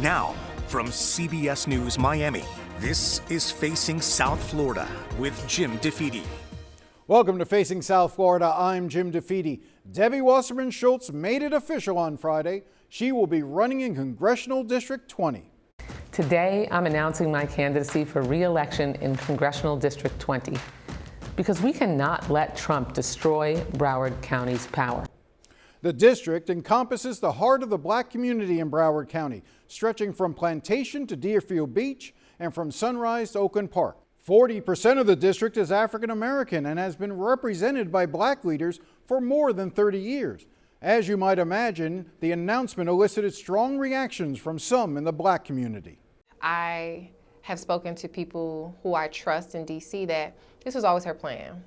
Now, from CBS News Miami, this is Facing South Florida with Jim DeFede. Welcome to Facing South Florida. I'm Jim DeFede. Debbie Wasserman Schultz made it official on Friday. She will be running in Congressional District 20. Today, I'm announcing my candidacy for re-election in Congressional District 20 because we cannot let Trump destroy Broward County's power. The district encompasses the heart of the black community in Broward County, stretching from Plantation to Deerfield Beach and from Sunrise to Oakland Park. 40% of the district is African American and has been represented by black leaders for more than 30 years. As you might imagine, the announcement elicited strong reactions from some in the black community. I have spoken to people who I trust in DC that this was always her plan.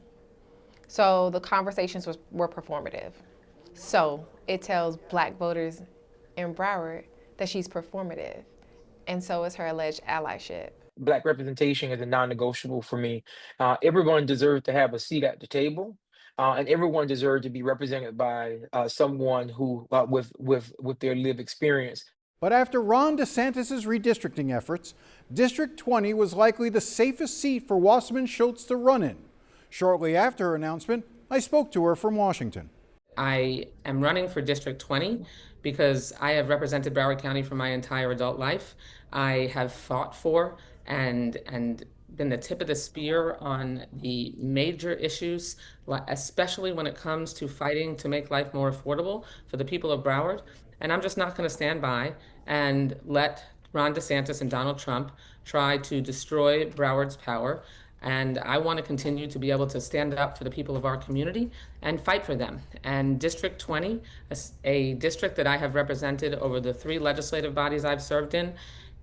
So the conversations were performative. So it tells black voters in Broward that she's performative, and so is her alleged allyship. Black representation is a non-negotiable for me. Everyone deserves to have a seat at the table, and everyone deserves to be represented by someone who, with their lived experience. But after Ron DeSantis' redistricting efforts, District 20 was likely the safest seat for Wasserman Schultz to run in. Shortly after her announcement, I spoke to her from Washington. I am running for District 20 because I have represented Broward County for my entire adult life. I have fought for and been the tip of the spear on the major issues, especially when it comes to fighting to make life more affordable for the people of Broward. And I'm just not going to stand by and let Ron DeSantis and Donald Trump try to destroy Broward's power. And I want to continue to be able to stand up for the people of our community and fight for them. And District 20, a district that I have represented over the 3 legislative bodies I've served in,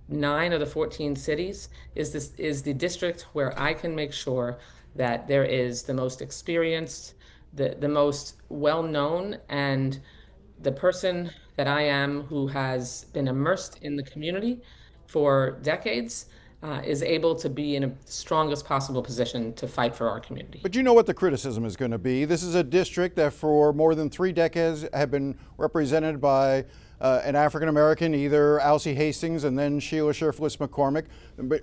9 of the 14 cities, is the district where I can make sure that there is the most experienced, the most well-known, and the person that I am who has been immersed in the community for decades is able to be in a strongest possible position to fight for our community. But you know what the criticism is going to be. This is a district that for more than 3 decades have been represented by an African American, either Alcee Hastings and then Sheila Shirfless McCormick,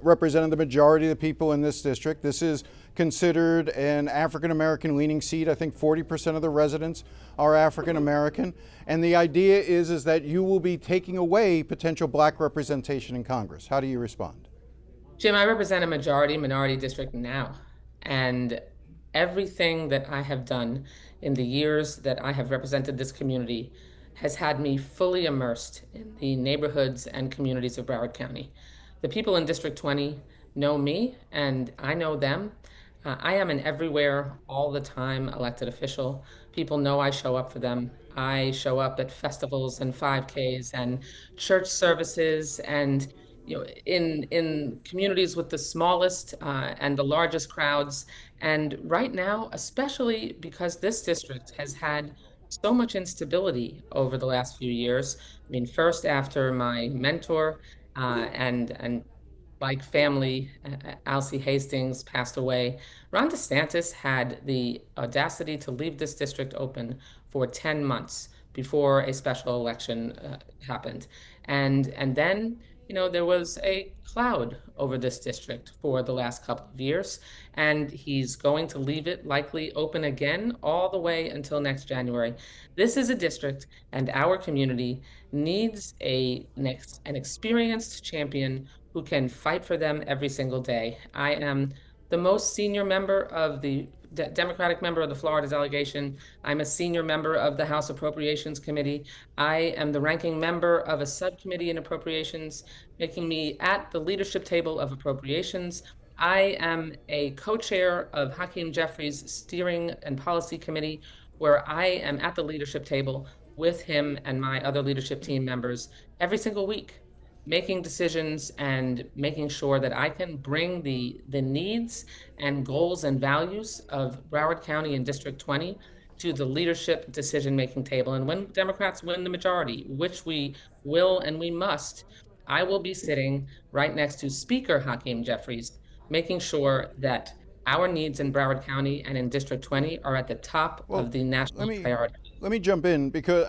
represented the majority of the people in this district. This is considered an African American leaning seat. I think 40% of the residents are African American. And the idea is that you will be taking away potential black representation in Congress. How do you respond? Jim, I represent a minority district now, and everything that I have done in the years that I have represented this community has had me fully immersed in the neighborhoods and communities of Broward County. The people in District 20 know me, and I know them. I am an everywhere, all the time elected official. People know I show up for them. I show up at festivals and 5Ks and church services and in communities with the smallest and the largest crowds. And right now, especially because this district has had so much instability over the last few years. I mean, first after my mentor and like family, Alcee Hastings passed away, Ron DeSantis had the audacity to leave this district open for 10 months before a special election happened. And then there was a cloud over this district for the last couple of years, and he's going to leave it likely open again all the way until next January. This is a district, and our community needs an experienced champion who can fight for them every single day. I am the most senior member of the Democratic member of the Florida delegation. I'm a senior member of the House Appropriations Committee. I am the ranking member of a subcommittee in appropriations, making me at the leadership table of appropriations. I am a co-chair of Hakeem Jeffries' steering and policy committee, where I am at the leadership table with him and my other leadership team members every single week, making decisions and making sure that I can bring the needs and goals and values of Broward County and District 20 to the leadership decision-making table. And when Democrats win the majority, which we will and we must, I will be sitting right next to Speaker Hakeem Jeffries, making sure that our needs in Broward County and in District 20 are at the top of the national priority. Let me jump in because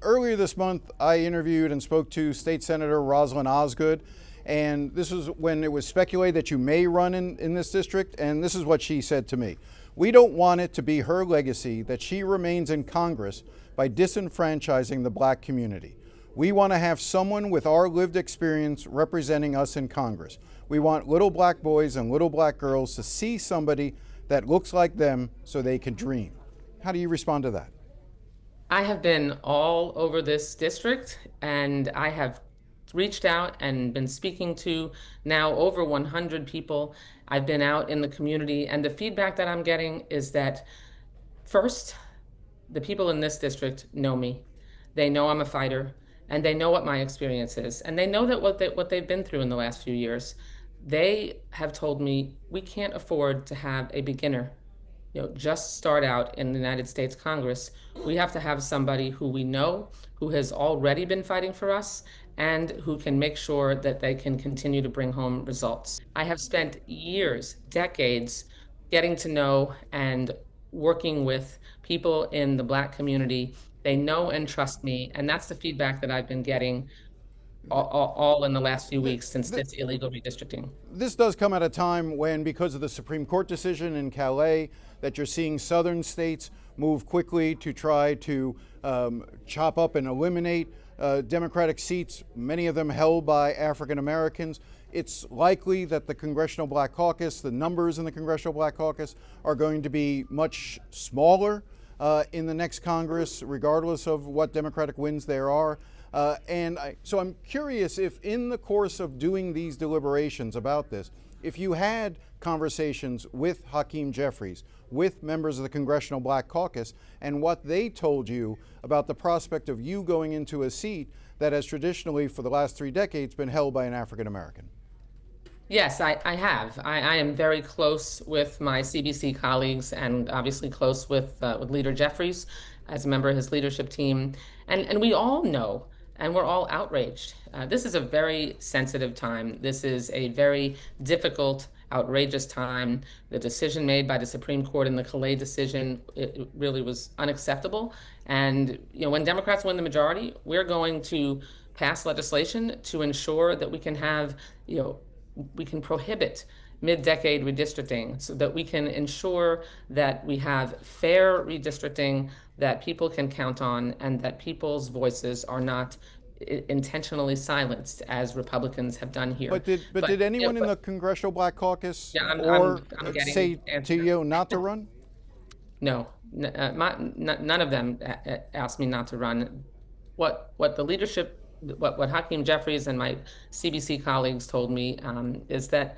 earlier this month, I interviewed and spoke to State Senator Rosalynn Osgood, and this was when it was speculated that you may run in this district, and this is what she said to me. We don't want it to be her legacy that she remains in Congress by disenfranchising the black community. We want to have someone with our lived experience representing us in Congress. We want little black boys and little black girls to see somebody that looks like them so they can dream. How do you respond to that? I have been all over this district, and I have reached out and been speaking to now over 100 people. I've been out in the community, and the feedback that I'm getting is that first, the people in this district know me. They know I'm a fighter, and they know what my experience is, and they know that what they've been through in the last few years. They have told me we can't afford to have a beginner just start out in the United States Congress. We have to have somebody who we know, who has already been fighting for us, and who can make sure that they can continue to bring home results. I have spent years, decades, getting to know and working with people in the Black community. They know and trust me, and that's the feedback that I've been getting all in the last few weeks since this illegal redistricting. This does come at a time when, because of the Supreme Court decision in Calais, that you're seeing southern states move quickly to try to chop up and eliminate Democratic seats, many of them held by African Americans. It's likely that the Congressional Black Caucus, the numbers in the Congressional Black Caucus, are going to be much smaller in the next Congress, regardless of what Democratic wins there are. So I'm curious if in the course of doing these deliberations about this, if you had conversations with Hakeem Jeffries, with members of the Congressional Black Caucus, and what they told you about the prospect of you going into a seat that has traditionally, for the last 3 decades, been held by an African American. Yes, I have. I am very close with my CBC colleagues, and obviously close with Leader Jeffries as a member of his leadership team. And we all know, and we're all outraged. This is a very sensitive time. This is a very difficult, outrageous time. The decision made by the Supreme Court in the Calais decision, it really was unacceptable. And when Democrats win the majority, we're going to pass legislation to ensure that we can have, we can prohibit mid-decade redistricting so that we can ensure that we have fair redistricting that people can count on, and that people's voices are not intentionally silenced as Republicans have done here. But did anyone in the Congressional Black Caucus I'm say to you not to run? No, none of them asked me not to run. What the leadership, what Hakeem Jeffries and my CBC colleagues told me is that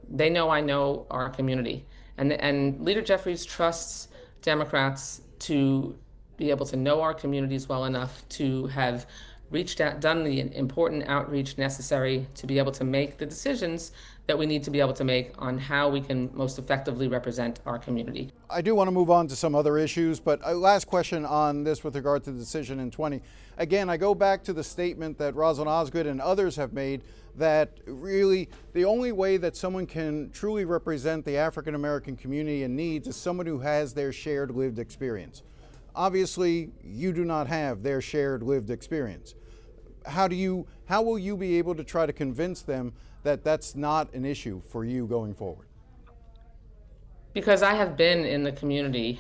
they know I know our community, and Leader Jeffries trusts Democrats to be able to know our communities well enough to have reached out, done the important outreach necessary to be able to make the decisions that we need to be able to make on how we can most effectively represent our community. I do want to move on to some other issues, but a last question on this with regard to the decision in 20. Again, I go back to the statement that Rosalynn Osgood and others have made that really the only way that someone can truly represent the African American community and needs is someone who has their shared lived experience. Obviously, you do not have their shared lived experience. How will you be able to try to convince them that that's not an issue for you going forward? Because I have been in the community,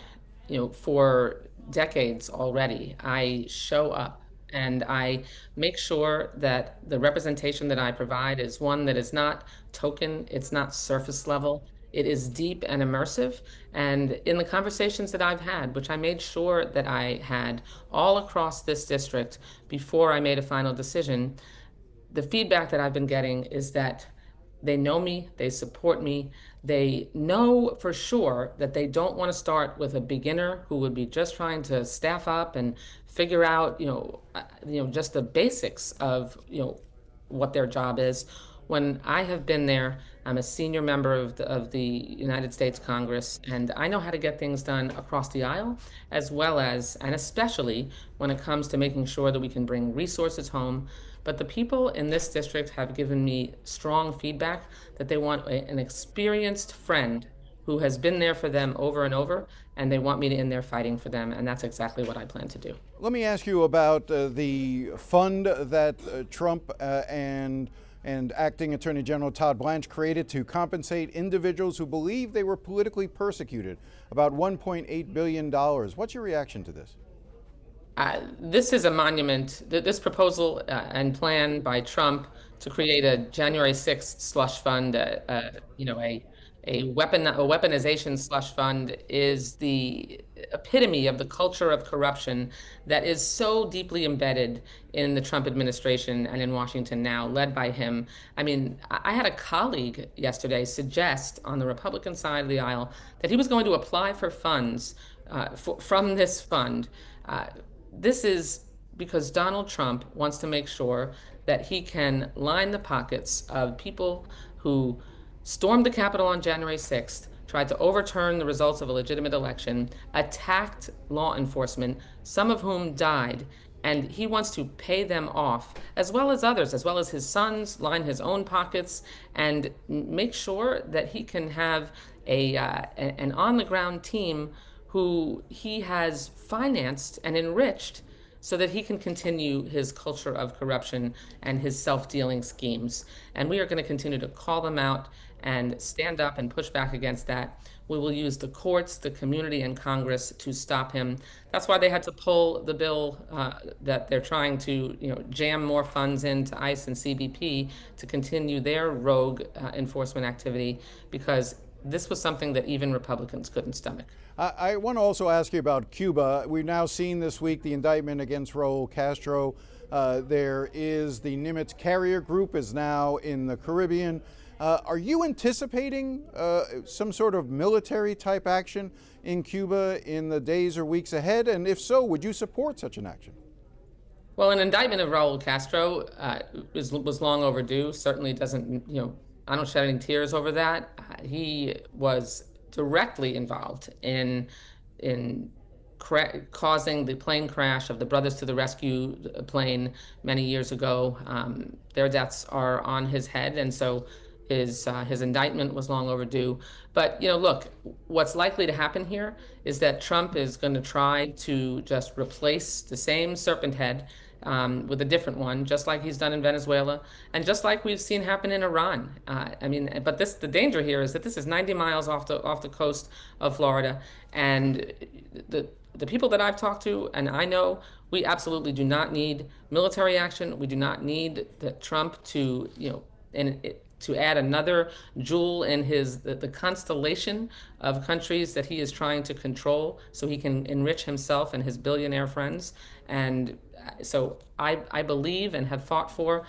for decades already. I show up and I make sure that the representation that I provide is one that is not token, it's not surface level. It is deep and immersive. And in the conversations that I've had, which I made sure that I had all across this district before I made a final decision, the feedback that I've been getting is that they know me, they support me, they know for sure that they don't want to start with a beginner who would be just trying to staff up and figure out, just the basics of, what their job is. When I have been there, I'm a senior member of the United States Congress, and I know how to get things done across the aisle, as well as, and especially when it comes to making sure that we can bring resources home. But the people in this district have given me strong feedback that they want an experienced friend who has been there for them over and over, and they want me to in there fighting for them, and that's exactly what I plan to do. Let me ask you about the fund that Trump and Acting Attorney General Todd Blanche created to compensate individuals who believe they were politically persecuted, about $1.8 billion. What's your reaction to this? This is a monument. This proposal and plan by Trump to create a January 6th slush fund, a weaponization slush fund, is the epitome of the culture of corruption that is so deeply embedded in the Trump administration and in Washington now, led by him. I mean, I had a colleague yesterday suggest on the Republican side of the aisle that he was going to apply for funds from this fund. This is because Donald Trump wants to make sure that he can line the pockets of people who stormed the Capitol on January 6th, tried to overturn the results of a legitimate election, attacked law enforcement, some of whom died, and he wants to pay them off, as well as others, as well as his sons, line his own pockets, and make sure that he can have an on-the-ground team who he has financed and enriched so that he can continue his culture of corruption and his self-dealing schemes. And we are going to continue to call them out and stand up and push back against that. We will use the courts, the community, and Congress to stop him. That's why they had to pull the bill that they're trying to, jam more funds into ICE and CBP to continue their rogue enforcement activity, because this was something that even Republicans couldn't stomach. I want to also ask you about Cuba. We've now seen this week the indictment against Raul Castro. There is the Nimitz carrier group is now in the Caribbean. Are you anticipating some sort of military type action in Cuba in the days or weeks ahead? And if so, would you support such an action? Well, an indictment of Raul Castro was long overdue. Certainly doesn't, I don't shed any tears over that. He was directly involved in causing the plane crash of the Brothers to the Rescue plane many years ago. Their deaths are on his head, and so his indictment was long overdue. But look, what's likely to happen here is that Trump is going to try to just replace the same serpent head with a different one, just like he's done in Venezuela, and just like we've seen happen in Iran. But the danger here is that this is 90 miles off the coast of Florida, and the people that I've talked to, and I know, we absolutely do not need military action. We do not need Trump to to add another jewel in the constellation of countries that he is trying to control so he can enrich himself and his billionaire friends. And so I believe and have fought for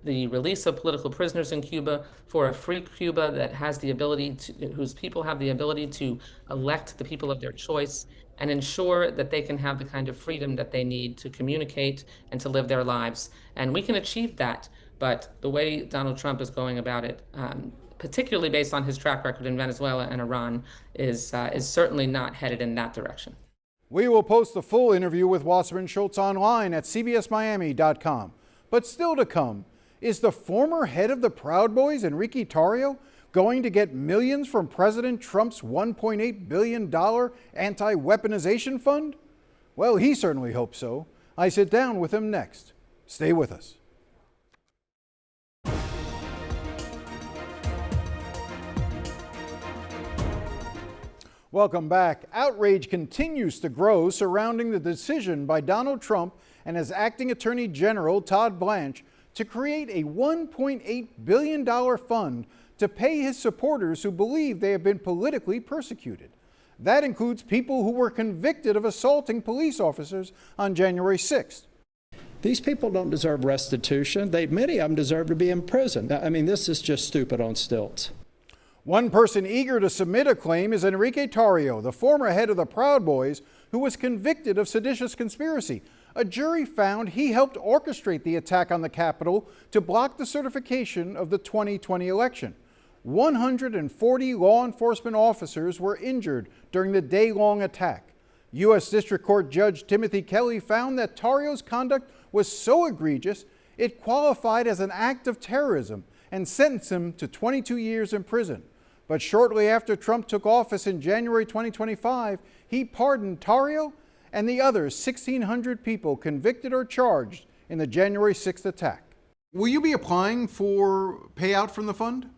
the release of political prisoners in Cuba, for a free Cuba that has the ability whose people have the ability to elect the people of their choice and ensure that they can have the kind of freedom that they need to communicate and to live their lives. And we can achieve that. But the way Donald Trump is going about it, particularly based on his track record in Venezuela and Iran, is certainly not headed in that direction. We will post the full interview with Wasserman Schultz online at cbsmiami.com. But still to come, is the former head of the Proud Boys, Enrique Tarrio, going to get millions from President Trump's $1.8 billion anti-weaponization fund? Well, he certainly hopes so. I sit down with him next. Stay with us. Welcome back. Outrage continues to grow surrounding the decision by Donald Trump and his acting Attorney General Todd Blanche to create a $1.8 billion fund to pay his supporters who believe they have been politically persecuted. That includes people who were convicted of assaulting police officers on January 6th. These people don't deserve restitution. Many of them deserve to be in prison. I mean, this is just stupid on stilts. One person eager to submit a claim is Enrique Tarrio, the former head of the Proud Boys, who was convicted of seditious conspiracy. A jury found he helped orchestrate the attack on the Capitol to block the certification of the 2020 election. 140 law enforcement officers were injured during the day-long attack. U.S. District Court Judge Timothy Kelly found that Tarrio's conduct was so egregious it qualified as an act of terrorism and sentenced him to 22 years in prison. But shortly after Trump took office in January 2025, he pardoned Tarrio and the other 1,600 people convicted or charged in the January 6th attack. Will you be applying for payout from the fund?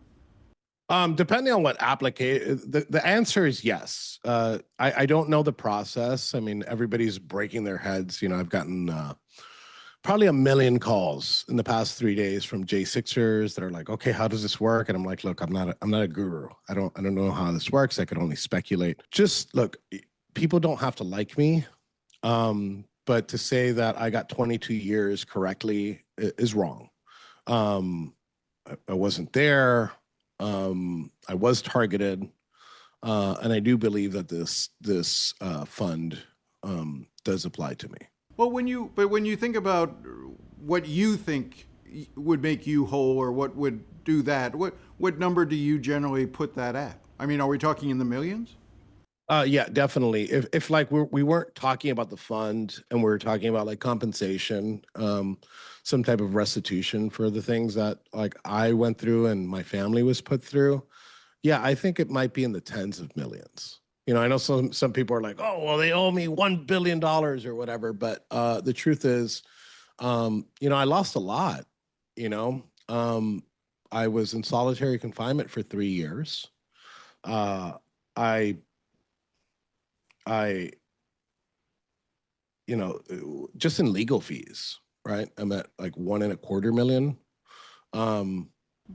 Depending on what the answer is yes. I don't know the process. I mean, everybody's breaking their heads. You know, I've gotten probably 1 million calls in the past 3 days from J6ers that are like, okay, how does this work? And I'm like, look, I'm not a guru. I don't know how this works. I can only speculate. Just look, people don't have to like me. But to say that I got 22 years correctly is wrong. I wasn't there. I was targeted, and I do believe that this fund does apply to me. Well, when you think about what you think would make you whole, or what would do that, what number do you generally put that at? I mean, are we talking in the millions? Yeah, definitely. If like we weren't talking about the fund and we were talking about like compensation, some type of restitution for the things that like I went through and my family was put through, yeah, I think it might be in the tens of millions. You know, I know some people are like, oh, well, they owe me $1 billion or whatever. But the truth is, you know, I lost a lot. You know, I was in solitary confinement for 3 years. You know, just in legal fees, right? I'm at like $1.25 million.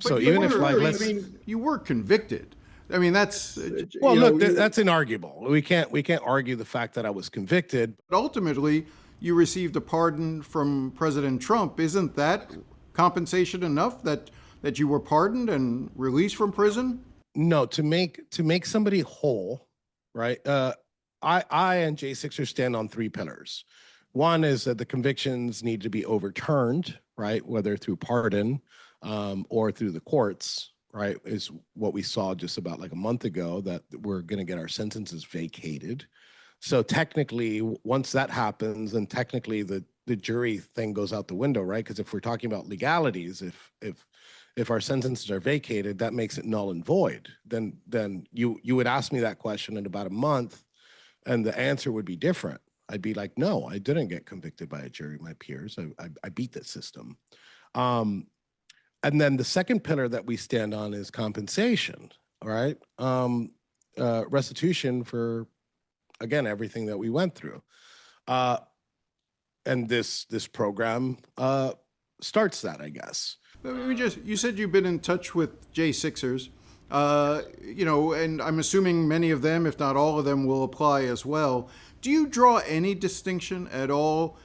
So even if like, you were convicted. I mean, that's well, look, that's inarguable. We can't argue the fact that I was convicted. But ultimately, you received a pardon from President Trump. Isn't that compensation enough that you were pardoned and released from prison? No, to make somebody whole, right? I and J6ers stand on 3 pillars. One is that the convictions need to be overturned, right? Whether through pardon or through the courts, right? Is what we saw just about like a month ago, that we're going to get our sentences vacated. So technically, once that happens, then technically the jury thing goes out the window, right? Because if we're talking about legalities, if our sentences are vacated, that makes it null and void. Then you would ask me that question in about a month, and the answer would be different. I'd be like, no, I didn't get convicted by a jury, my peers. I beat that system. And then the second pillar that we stand on is compensation, all right? Restitution for, again, everything that we went through. And this program starts that, I guess. You said you've been in touch with J6ers. You know, and I'm assuming many of them, if not all of them, will apply as well. Do you draw any distinction at all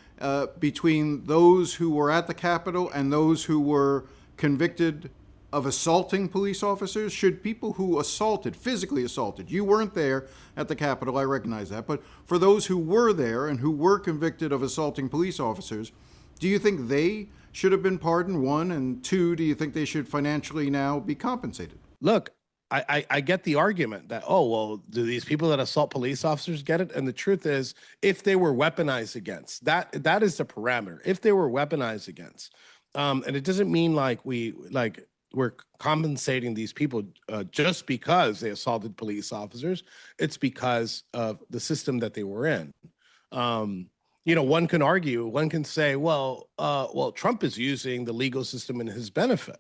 between those who were at the Capitol and those who were convicted of assaulting police officers? Should people who physically assaulted, you weren't there at the Capitol, I recognize that, but for those who were there and who were convicted of assaulting police officers, do you think they should have been pardoned, 1? And 2, do you think they should financially now be compensated? Look, I get the argument that, oh, well, do these people that assault police officers get it? And the truth is, if they were weaponized against, that is the parameter. If they were weaponized against, and it doesn't mean like we're compensating these people just because they assaulted police officers. It's because of the system that they were in. You know, one can say, well, Trump is using the legal system in his benefit.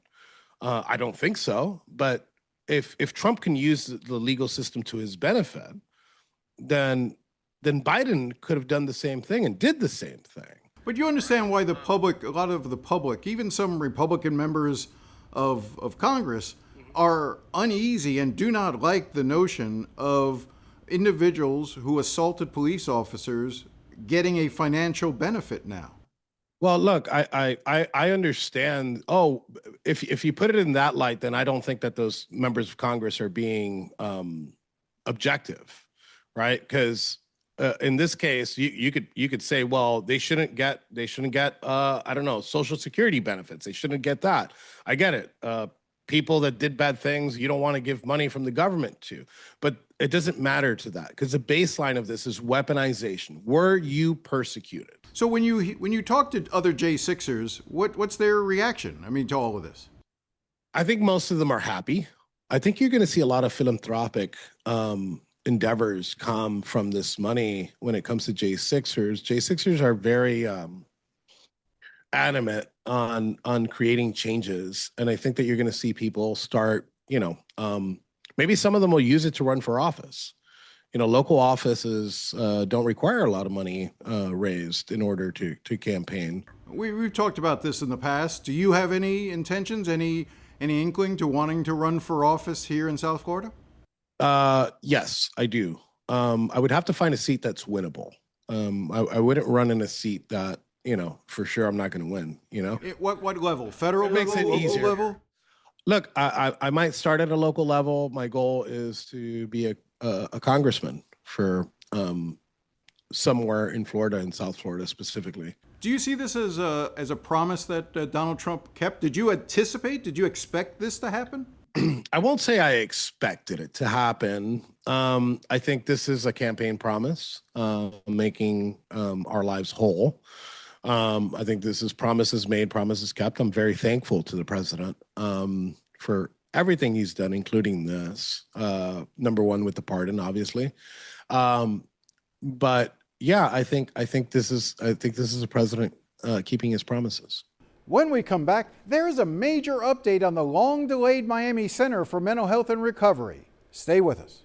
I don't think so, but if Trump can use the legal system to his benefit, then Biden could have done the same thing and did the same thing. But you understand why a lot of the public, even some Republican members of Congress, are uneasy and do not like the notion of individuals who assaulted police officers getting a financial benefit now. Well, look, I understand. Oh, if you put it in that light, then I don't think that those members of Congress are being objective, right? Because in this case, you could say, well, they shouldn't get I don't know, Social Security benefits. They shouldn't get that. I get it. People that did bad things, you don't want to give money from the government to, but it doesn't matter to that, because the baseline of this is weaponization. Were you persecuted? So when you talk to other J6ers, what's their reaction? I mean, to all of this? I think most of them are happy. I think you're going to see a lot of philanthropic endeavors come from this money when it comes to J6ers. J6ers are very adamant on creating changes, and I think that you're going to see people start, maybe some of them will use it to run for office. Local offices don't require a lot of money raised in order to campaign. We've talked about this in the past. Do you have any intentions, any inkling to wanting to run for office here in South Florida? Yes, I do. I would have to find a seat that's winnable. I wouldn't run in a seat that, for sure I'm not going to win, What level? Federal level? Makes it easier. Level? Look, I might start at a local level. My goal is to be a congressman for somewhere in Florida, in South Florida specifically. Do you see this as a promise that Donald Trump kept? Did you expect this to happen? I won't say I expected it to happen. I think this is a campaign promise, making our lives whole. I think this is promises made, promises kept. I'm very thankful to the president for everything he's done, including this. Number one, with the pardon, obviously. But yeah, I think this is a president keeping his promises. When we come back, there is a major update on the long-delayed Miami Center for Mental Health and Recovery. Stay with us.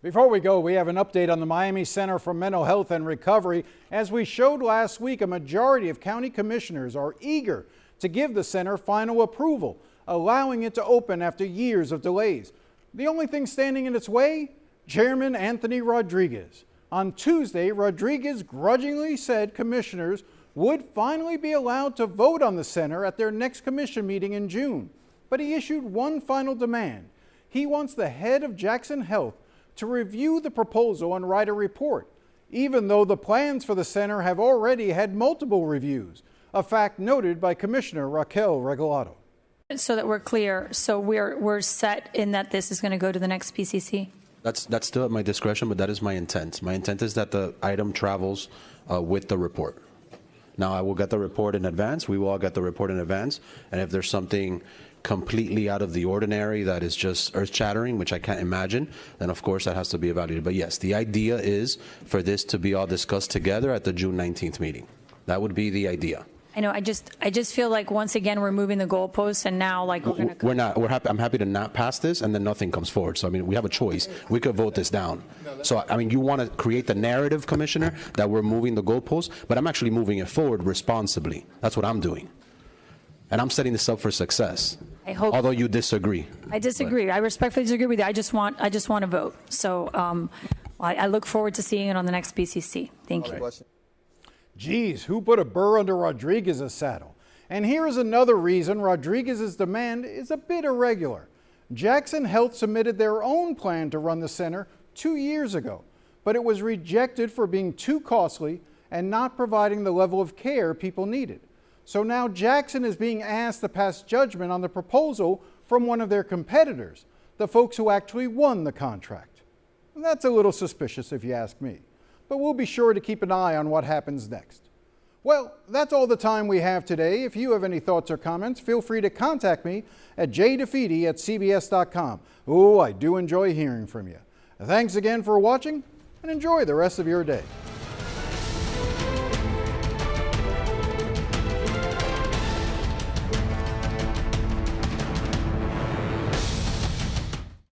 Before we go, we have an update on the Miami Center for Mental Health and Recovery. As we showed last week, a majority of county commissioners are eager to give the center final approval, allowing it to open after years of delays. The only thing standing in its way? Chairman Anthony Rodriguez. On Tuesday, Rodriguez grudgingly said commissioners would finally be allowed to vote on the center at their next commission meeting in June. But he issued one final demand. He wants the head of Jackson Health to review the proposal and write a report, even though the plans for the center have already had multiple reviews, a fact noted by Commissioner Raquel Regalado. So that we're clear, so we're set in that this is going to go to the next PCC? That's still at my discretion, but that is my intent. My intent is that the item travels with the report. Now, I will get the report in advance. We will all get the report in advance. And if there's something completely out of the ordinary that is just earth-shattering, which I can't imagine, then of course that has to be evaluated. But yes, the idea is for this to be all discussed together at the June 19th meeting. That would be the idea. I know. I just feel like once again we're moving the goalposts, and now like we're not. We're happy. I'm happy to not pass this, and then nothing comes forward. So I mean, we have a choice. We could vote this down. So I mean, you want to create the narrative, Commissioner, that we're moving the goalposts, but I'm actually moving it forward responsibly. That's what I'm doing, and I'm setting this up for success. I hope. Although you disagree. I disagree. But I respectfully disagree with you. I just want to vote. So I look forward to seeing it on the next BCC. Thank you. Geez, who put a burr under Rodriguez's saddle? And here is another reason Rodriguez's demand is a bit irregular. Jackson Health submitted their own plan to run the center 2 years ago, but it was rejected for being too costly and not providing the level of care people needed. So now Jackson is being asked to pass judgment on the proposal from one of their competitors, the folks who actually won the contract. That's a little suspicious if you ask me. But we'll be sure to keep an eye on what happens next. Well, that's all the time we have today. If you have any thoughts or comments, feel free to contact me at jdefede@cbs.com. Oh, I do enjoy hearing from you. Thanks again for watching, and enjoy the rest of your day.